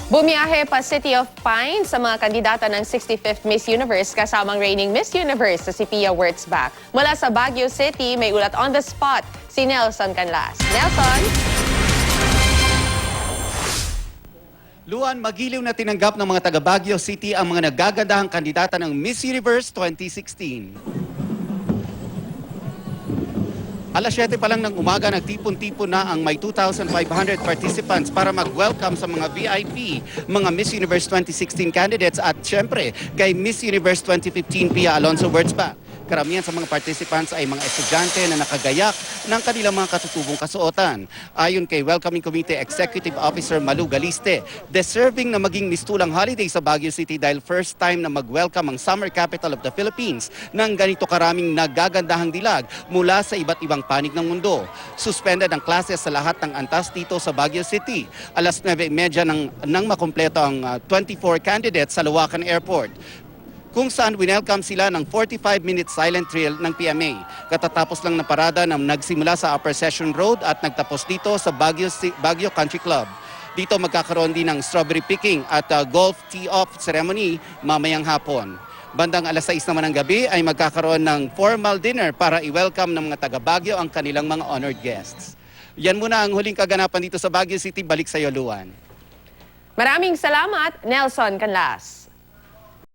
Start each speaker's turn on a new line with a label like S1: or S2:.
S1: Bumiyahe pa City of Pines sa mga kandidata ng 65th Miss Universe kasamang reigning Miss Universe sa si Pia Wurtzbach. Mula sa Baguio City, may ulat on the spot si Nelson Canlas. Nelson?
S2: Luan, magiliw na tinanggap ng mga taga Baguio City ang mga nagagandahang kandidata ng Miss Universe 2016. Alas 7 pa lang ng umaga, nagtipon-tipon na ang may 2,500 participants para mag-welcome sa mga VIP, mga Miss Universe 2016 candidates at syempre kay Miss Universe 2015 Pia Alonso Wurtzbach. Karamihan sa mga participants ay mga estudyante na nakagayak ng kanilang mga katutubong kasuotan. Ayon kay Welcoming Committee Executive Officer Malu Galiste, deserving na maging mistulang holiday sa Baguio City dahil first time na mag-welcome ang summer capital of the Philippines ng ganito karaming nagagandahang dilag mula sa iba't ibang panig ng mundo. Suspended ang klases sa lahat ng antas dito sa Baguio City. Alas 9:30 nang makumpleto ang 24 candidates sa Luwakan Airport, kung saan winelcome sila ng 45-minute silent drill ng PMA. Katatapos lang na parada na nagsimula sa Upper Session Road at nagtapos dito sa Baguio Country Club. Dito magkakaroon din ng strawberry picking at golf tee-off ceremony mamayang hapon. Bandang alas 6 naman ng gabi ay magkakaroon ng formal dinner para i-welcome ng mga taga Baguio ang kanilang mga honored guests. Yan muna ang huling kaganapan dito sa Baguio City. Balik sa iyo, Luan.
S1: Maraming salamat, Nelson Canlas.